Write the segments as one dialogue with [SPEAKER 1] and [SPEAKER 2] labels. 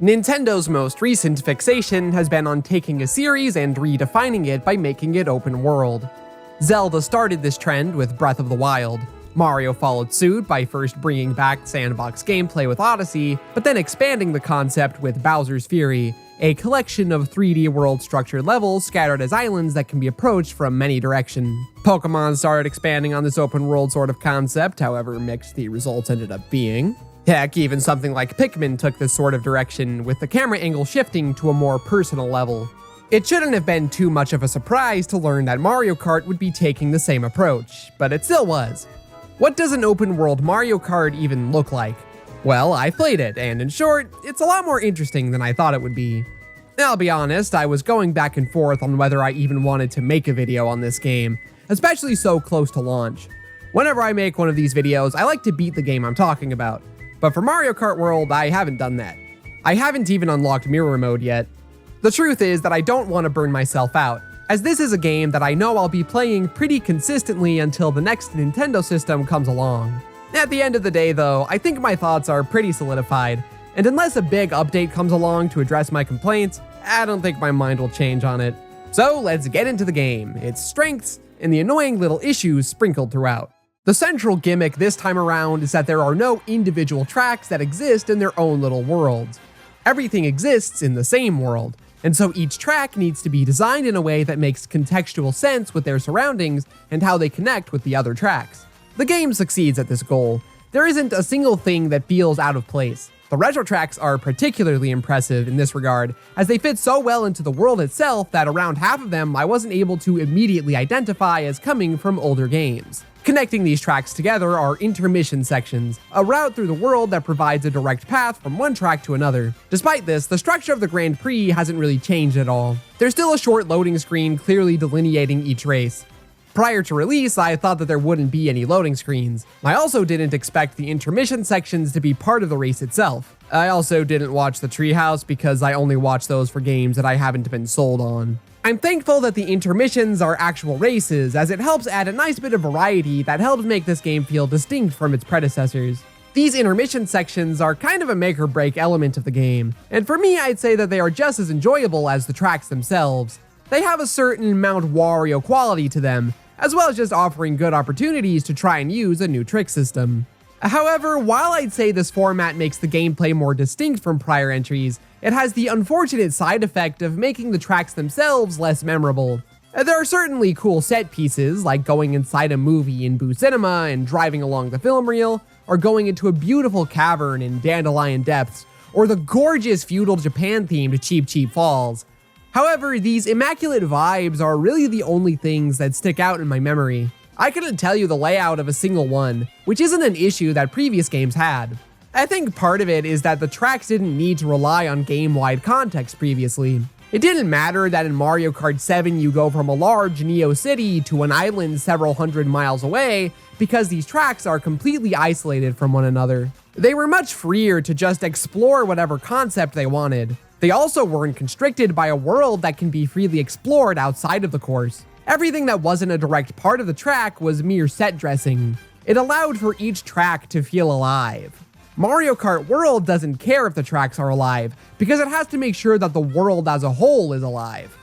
[SPEAKER 1] Nintendo's most recent fixation has been on taking a series and redefining it by making it open world. Zelda started this trend with Breath of the Wild. Mario followed suit by first bringing back sandbox gameplay with Odyssey, but then expanding the concept with Bowser's Fury, a collection of 3D world-structured levels scattered as islands that can be approached from many directions. Pokemon started expanding on this open-world sort of concept, however mixed the results ended up being. Heck, even something like Pikmin took this sort of direction, with the camera angle shifting to a more personal level. It shouldn't have been too much of a surprise to learn that Mario Kart would be taking the same approach, but it still was. What does an open-world Mario Kart even look like? Well, I played it, and in short, it's a lot more interesting than I thought it would be. I'll be honest, I was going back and forth on whether I even wanted to make a video on this game, especially so close to launch. Whenever I make one of these videos, I like to beat the game I'm talking about. But for Mario Kart World, I haven't done that. I haven't even unlocked mirror mode yet. The truth is that I don't want to burn myself out, as this is a game that I know I'll be playing pretty consistently until the next Nintendo system comes along. At the end of the day though, I think my thoughts are pretty solidified, and unless a big update comes along to address my complaints, I don't think my mind will change on it. So let's get into the game, its strengths, and the annoying little issues sprinkled throughout. The central gimmick this time around is that there are no individual tracks that exist in their own little worlds. Everything exists in the same world, and so each track needs to be designed in a way that makes contextual sense with their surroundings and how they connect with the other tracks. The game succeeds at this goal. There isn't a single thing that feels out of place. The retro tracks are particularly impressive in this regard, as they fit so well into the world itself that around half of them I wasn't able to immediately identify as coming from older games. Connecting these tracks together are intermission sections, a route through the world that provides a direct path from one track to another. Despite this, the structure of the Grand Prix hasn't really changed at all. There's still a short loading screen clearly delineating each race. Prior to release, I thought that there wouldn't be any loading screens. I also didn't expect the intermission sections to be part of the race itself. I also didn't watch the Treehouse because I only watch those for games that I haven't been sold on. I'm thankful that the intermissions are actual races, as it helps add a nice bit of variety that helps make this game feel distinct from its predecessors. These intermission sections are kind of a make or break element of the game, and for me I'd say that they are just as enjoyable as the tracks themselves. They have a certain Mount Wario quality to them, as well as just offering good opportunities to try and use a new trick system. However, while I'd say this format makes the gameplay more distinct from prior entries, it has the unfortunate side effect of making the tracks themselves less memorable. There are certainly cool set pieces, like going inside a movie in Boo Cinema and driving along the film reel, or going into a beautiful cavern in Dandelion Depths, or the gorgeous feudal Japan-themed Cheap Cheap Falls. However, these immaculate vibes are really the only things that stick out in my memory. I couldn't tell you the layout of a single one, which isn't an issue that previous games had. I think part of it is that the tracks didn't need to rely on game-wide context previously. It didn't matter that in Mario Kart 7 you go from a large Neo city to an island several hundred miles away, because these tracks are completely isolated from one another. They were much freer to just explore whatever concept they wanted. They also weren't constricted by a world that can be freely explored outside of the course. Everything that wasn't a direct part of the track was mere set dressing. It allowed for each track to feel alive. Mario Kart World doesn't care if the tracks are alive, because it has to make sure that the world as a whole is alive.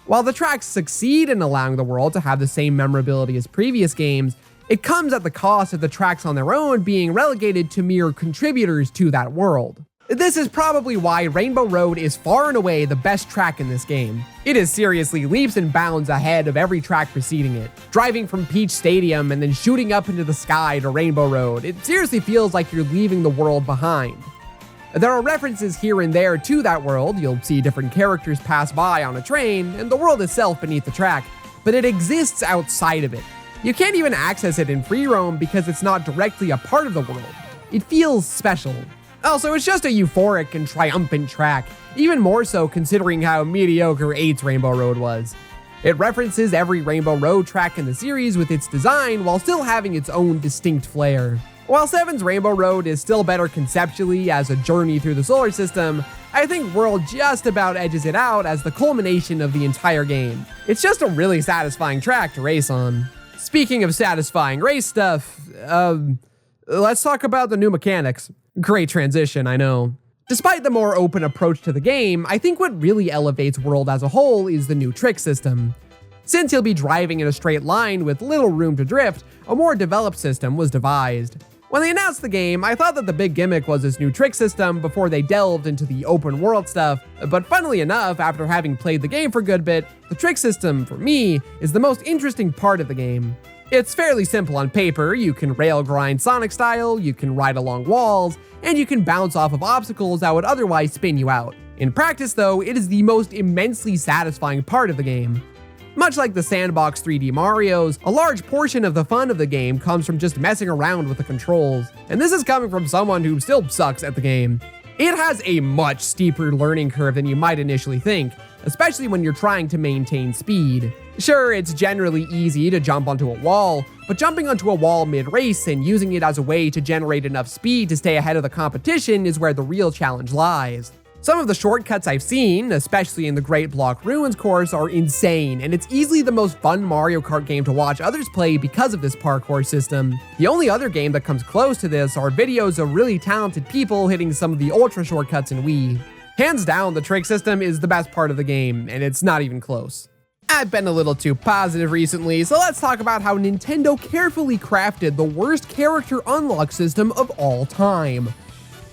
[SPEAKER 1] While the tracks succeed in allowing the world to have the same memorability as previous games, it comes at the cost of the tracks on their own being relegated to mere contributors to that world. This is probably why Rainbow Road is far and away the best track in this game. It is seriously leaps and bounds ahead of every track preceding it. Driving from Peach Stadium and then shooting up into the sky to Rainbow Road, it seriously feels like you're leaving the world behind. There are references here and there to that world. You'll see different characters pass by on a train, and the world itself beneath the track, but it exists outside of it. You can't even access it in free roam because it's not directly a part of the world. It feels special. Also, it's just a euphoric and triumphant track, even more so considering how mediocre 8's Rainbow Road was. It references every Rainbow Road track in the series with its design while still having its own distinct flair. While 7's Rainbow Road is still better conceptually as a journey through the solar system, I think World just about edges it out as the culmination of the entire game. It's just a really satisfying track to race on. Speaking of satisfying race stuff, let's talk about the new mechanics. Great transition, I know. Despite the more open approach to the game, I think what really elevates World as a whole is the new trick system. Since you'll be driving in a straight line with little room to drift, a more developed system was devised. When they announced the game, I thought that the big gimmick was this new trick system before they delved into the open world stuff, but funnily enough, after having played the game for a good bit, the trick system, for me, is the most interesting part of the game. It's fairly simple on paper. You can rail grind Sonic style, you can ride along walls, and you can bounce off of obstacles that would otherwise spin you out. In practice though, it is the most immensely satisfying part of the game. Much like the sandbox 3D Marios, a large portion of the fun of the game comes from just messing around with the controls, and this is coming from someone who still sucks at the game. It has a much steeper learning curve than you might initially think, especially when you're trying to maintain speed. Sure, it's generally easy to jump onto a wall, but jumping onto a wall mid-race and using it as a way to generate enough speed to stay ahead of the competition is where the real challenge lies. Some of the shortcuts I've seen, especially in the Great Block Ruins course, are insane, and it's easily the most fun Mario Kart game to watch others play because of this parkour system. The only other game that comes close to this are videos of really talented people hitting some of the ultra shortcuts in Wii. Hands down, the trick system is the best part of the game, and it's not even close. I've been a little too positive recently, so let's talk about how Nintendo carefully crafted the worst character unlock system of all time.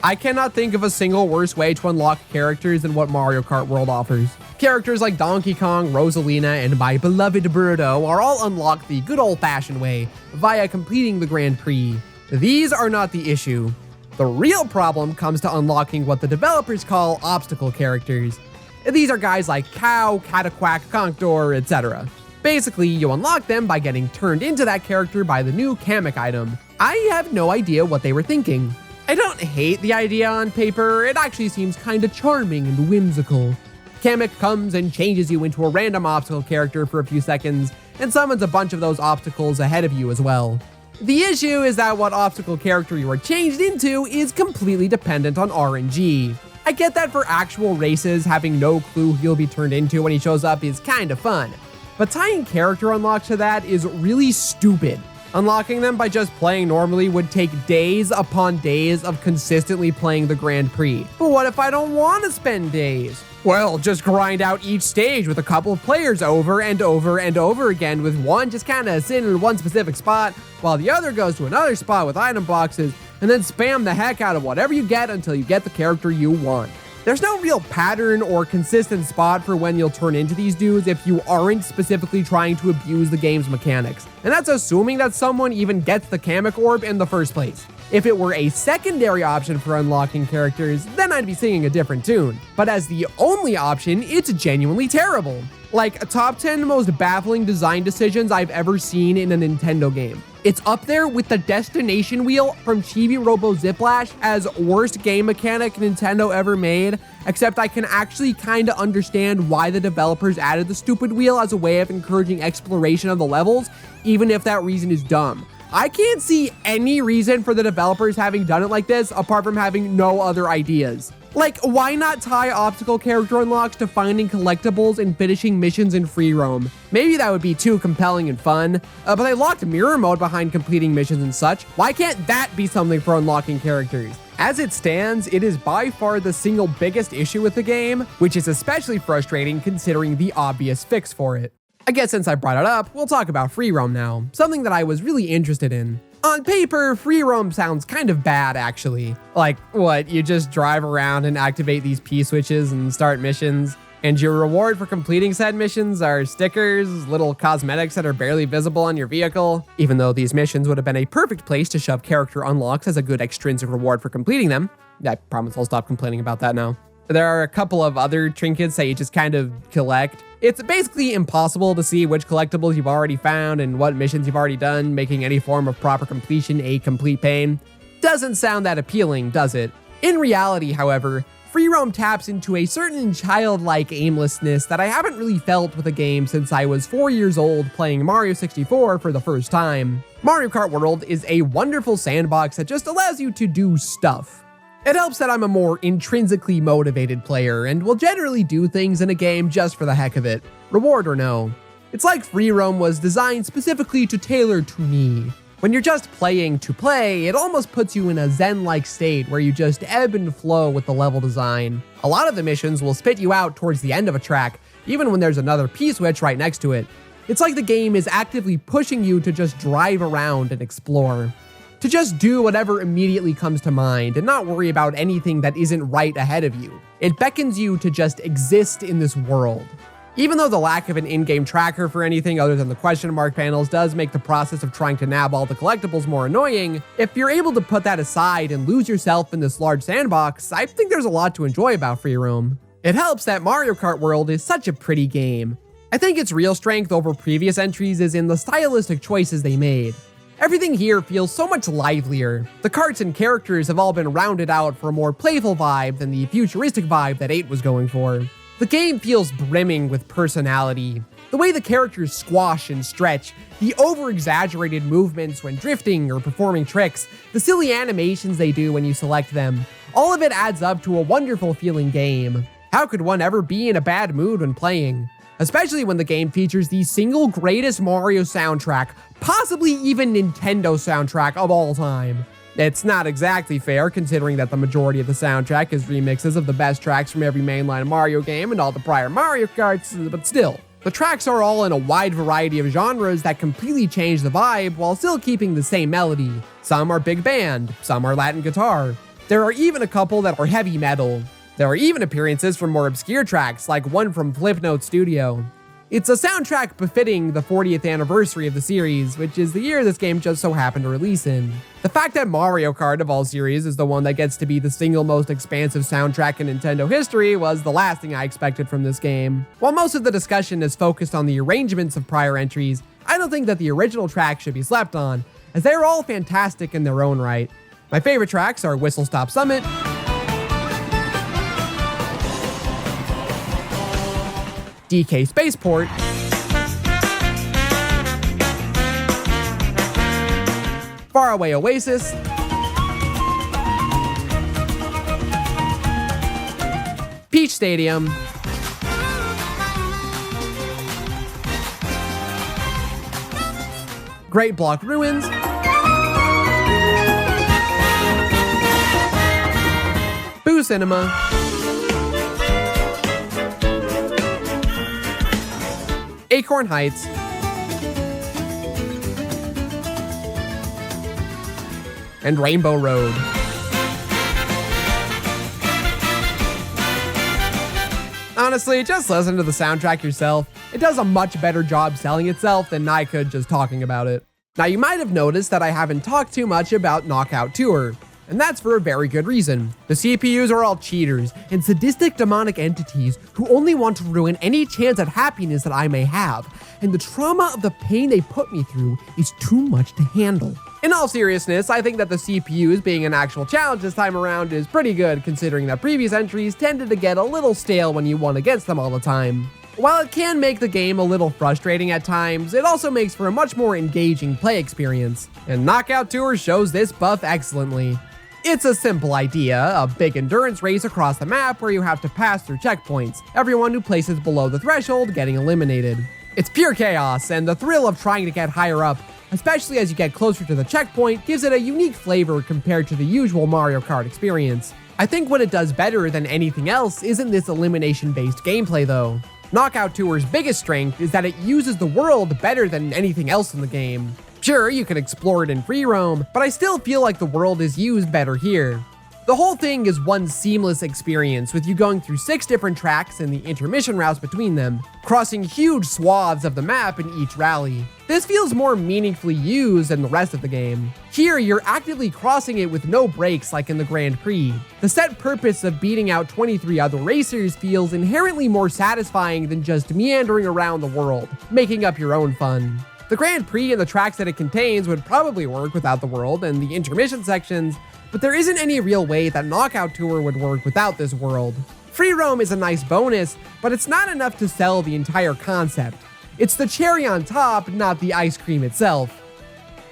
[SPEAKER 1] I cannot think of a single worse way to unlock characters than what Mario Kart World offers. Characters like Donkey Kong, Rosalina, and my beloved Birdo are all unlocked the good old-fashioned way, via completing the Grand Prix. These are not the issue. The real problem comes to unlocking what the developers call obstacle characters. These are guys like Cow, Cataquack, Conkedor, etc. Basically, you unlock them by getting turned into that character by the new Kamek item. I have no idea what they were thinking. I don't hate the idea on paper, it actually seems kinda charming and whimsical. Kamek comes and changes you into a random obstacle character for a few seconds, and summons a bunch of those obstacles ahead of you as well. The issue is that what obstacle character you are changed into is completely dependent on RNG. I get that for actual races, having no clue who you'll be turned into when he shows up is kinda fun, but tying character unlocks to that is really stupid. Unlocking them by just playing normally would take days upon days of consistently playing the Grand Prix. But what if I don't want to spend days? Well, just grind out each stage with a couple of players over and over and over again, with one just kinda sitting in one specific spot, while the other goes to another spot with item boxes, and then spam the heck out of whatever you get until you get the character you want. There's no real pattern or consistent spot for when you'll turn into these dudes if you aren't specifically trying to abuse the game's mechanics. And that's assuming that someone even gets the Kamek Orb in the first place. If it were a secondary option for unlocking characters, then I'd be singing a different tune. But as the only option, it's genuinely terrible. Like, top 10 most baffling design decisions I've ever seen in a Nintendo game. It's up there with the destination wheel from Chibi Robo Ziplash as worst game mechanic Nintendo ever made, except I can actually kinda understand why the developers added the stupid wheel as a way of encouraging exploration of the levels, even if that reason is dumb. I can't see any reason for the developers having done it like this, apart from having no other ideas. Like, why not tie obstacle character unlocks to finding collectibles and finishing missions in free roam? Maybe that would be too compelling and fun, but they locked mirror mode behind completing missions and such. Why can't that be something for unlocking characters? As it stands, it is by far the single biggest issue with the game, which is especially frustrating considering the obvious fix for it. I guess since I brought it up, we'll talk about free roam now, something that I was really interested in. On paper, free roam sounds kind of bad, actually. Like, what, you just drive around and activate these P-switches and start missions, and your reward for completing said missions are stickers, little cosmetics that are barely visible on your vehicle, even though these missions would have been a perfect place to shove character unlocks as a good extrinsic reward for completing them. I promise I'll stop complaining about that now. There are a couple of other trinkets that you just kind of collect. It's basically impossible to see which collectibles you've already found and what missions you've already done, making any form of proper completion a complete pain. Doesn't sound that appealing, does it? In reality, however, free roam taps into a certain childlike aimlessness that I haven't really felt with a game since I was 4 years old playing Mario 64 for the first time. Mario Kart World is a wonderful sandbox that just allows you to do stuff. It helps that I'm a more intrinsically motivated player and will generally do things in a game just for the heck of it, reward or no. It's like free roam was designed specifically to tailor to me. When you're just playing to play, it almost puts you in a zen-like state where you just ebb and flow with the level design. A lot of the missions will spit you out towards the end of a track, even when there's another P-switch right next to it. It's like the game is actively pushing you to just drive around and explore. To just do whatever immediately comes to mind and not worry about anything that isn't right ahead of you. It beckons you to just exist in this world. Even though the lack of an in-game tracker for anything other than the question mark panels does make the process of trying to nab all the collectibles more annoying, if you're able to put that aside and lose yourself in this large sandbox, I think there's a lot to enjoy about free roam. It helps that Mario Kart World is such a pretty game. I think its real strength over previous entries is in the stylistic choices they made. Everything here feels so much livelier. The karts and characters have all been rounded out for a more playful vibe than the futuristic vibe that 8 was going for. The game feels brimming with personality. The way the characters squash and stretch, the over-exaggerated movements when drifting or performing tricks, the silly animations they do when you select them, all of it adds up to a wonderful feeling game. How could one ever be in a bad mood when playing? Especially when the game features the single greatest Mario soundtrack, possibly even Nintendo soundtrack of all time. It's not exactly fair, considering that the majority of the soundtrack is remixes of the best tracks from every mainline Mario game and all the prior Mario Karts, but still. The tracks are all in a wide variety of genres that completely change the vibe while still keeping the same melody. Some are big band, some are Latin guitar. There are even a couple that are heavy metal. There are even appearances from more obscure tracks, like one from Flipnote Studio. It's a soundtrack befitting the 40th anniversary of the series, which is the year this game just so happened to release in. The fact that Mario Kart of all series is the one that gets to be the single most expansive soundtrack in Nintendo history was the last thing I expected from this game. While most of the discussion is focused on the arrangements of prior entries, I don't think that the original track should be slept on, as they're all fantastic in their own right. My favorite tracks are Whistle Stop Summit, DK Spaceport, Faraway Oasis, Peach Stadium, Great Block Ruins, Boo Cinema, Acorn Heights, and Rainbow Road. Honestly, just listen to the soundtrack yourself. It does a much better job selling itself than I could just talking about it. Now, you might have noticed that I haven't talked too much about Knockout Tour, and that's for a very good reason. The CPUs are all cheaters and sadistic demonic entities who only want to ruin any chance at happiness that I may have, and the trauma of the pain they put me through is too much to handle. In all seriousness, I think that the CPUs being an actual challenge this time around is pretty good, considering that previous entries tended to get a little stale when you won against them all the time. While it can make the game a little frustrating at times, it also makes for a much more engaging play experience, and Knockout Tour shows this buff excellently. It's a simple idea, a big endurance race across the map where you have to pass through checkpoints, everyone who places below the threshold getting eliminated. It's pure chaos, and the thrill of trying to get higher up, especially as you get closer to the checkpoint, gives it a unique flavor compared to the usual Mario Kart experience. I think what it does better than anything else isn't this elimination-based gameplay though. Knockout Tour's biggest strength is that it uses the world better than anything else in the game. Sure, you can explore it in free roam, but I still feel like the world is used better here. The whole thing is one seamless experience, with you going through 6 different tracks and the intermission routes between them, crossing huge swaths of the map in each rally. This feels more meaningfully used than the rest of the game. Here, you're actively crossing it with no breaks like in the Grand Prix. The set purpose of beating out 23 other racers feels inherently more satisfying than just meandering around the world, making up your own fun. The Grand Prix and the tracks that it contains would probably work without the world and the intermission sections, but there isn't any real way that Knockout Tour would work without this world. Free roam is a nice bonus, but it's not enough to sell the entire concept. It's the cherry on top, not the ice cream itself.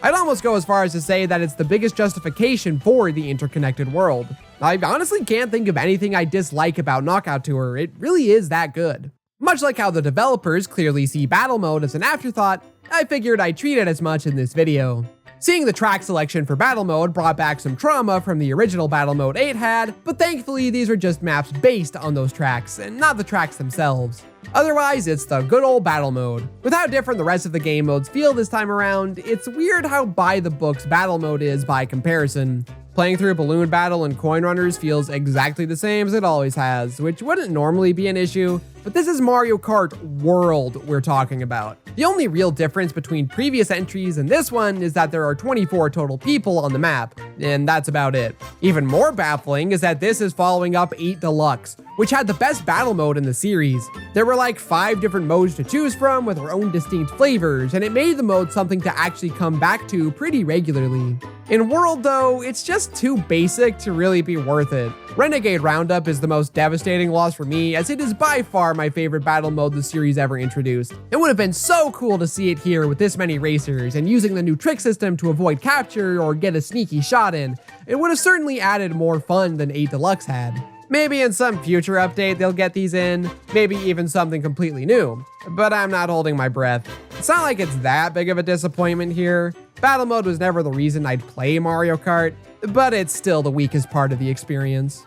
[SPEAKER 1] I'd almost go as far as to say that it's the biggest justification for the interconnected world. I honestly can't think of anything I dislike about Knockout Tour. It really is that good. Much like how the developers clearly see battle mode as an afterthought, I figured I'd treat it as much in this video. Seeing the track selection for battle mode brought back some trauma from the original battle mode 8 had, but thankfully these are just maps based on those tracks and not the tracks themselves. Otherwise, it's the good old battle mode. With how different the rest of the game modes feel this time around, it's weird how by the books battle mode is by comparison. Playing through Balloon Battle and Coin Runners feels exactly the same as it always has, which wouldn't normally be an issue, but this is Mario Kart World we're talking about. The only real difference between previous entries and this one is that there are 24 total people on the map, and that's about it. Even more baffling is that this is following up 8 Deluxe, which had the best battle mode in the series. There were like 5 different modes to choose from with their own distinct flavors, and it made the mode something to actually come back to pretty regularly. In World though, it's just too basic to really be worth it. Renegade Roundup is the most devastating loss for me, as it is by far my favorite battle mode the series ever introduced. It would have been so cool to see it here with this many racers, and using the new trick system to avoid capture or get a sneaky shot in. It would have certainly added more fun than 8 Deluxe had. Maybe in some future update they'll get these in, maybe even something completely new, but I'm not holding my breath. It's not like it's that big of a disappointment here. Battle mode was never the reason I'd play Mario Kart, but it's still the weakest part of the experience.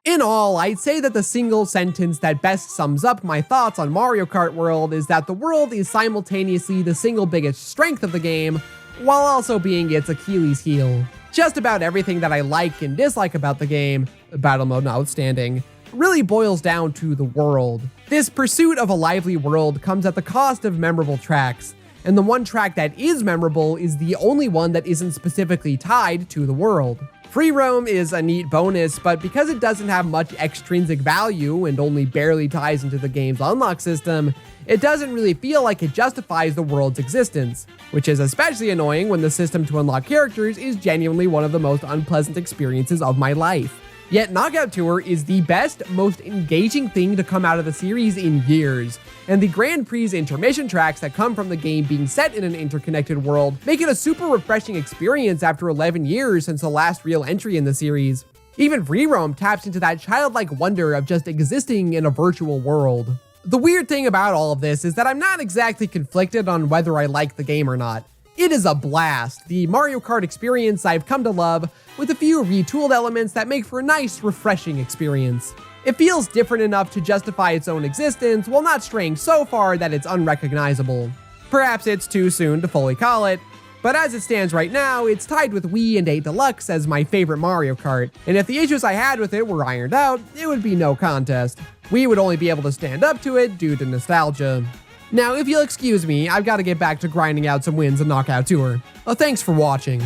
[SPEAKER 1] In all, I'd say that the single sentence that best sums up my thoughts on Mario Kart World is that the world is simultaneously the single biggest strength of the game, while also being its Achilles heel. Just about everything that I like and dislike about the game, battle mode notwithstanding, really boils down to the world. This pursuit of a lively world comes at the cost of memorable tracks, and the one track that is memorable is the only one that isn't specifically tied to the world. Free roam is a neat bonus, but because it doesn't have much extrinsic value and only barely ties into the game's unlock system, it doesn't really feel like it justifies the world's existence, which is especially annoying when the system to unlock characters is genuinely one of the most unpleasant experiences of my life. Yet Knockout Tour is the best, most engaging thing to come out of the series in years, and the Grand Prix intermission tracks that come from the game being set in an interconnected world make it a super refreshing experience after 11 years since the last real entry in the series. Even Free Roam taps into that childlike wonder of just existing in a virtual world. The weird thing about all of this is that I'm not exactly conflicted on whether I like the game or not. It is a blast, the Mario Kart experience I've come to love, with a few retooled elements that make for a nice, refreshing experience. It feels different enough to justify its own existence while not straying so far that it's unrecognizable. Perhaps it's too soon to fully call it, but as it stands right now, it's tied with Wii and 8 Deluxe as my favorite Mario Kart, and if the issues I had with it were ironed out, it would be no contest. Wii would only be able to stand up to it due to nostalgia. Now, if you'll excuse me, I've got to get back to grinding out some wins in Knockout Tour. Thanks for watching.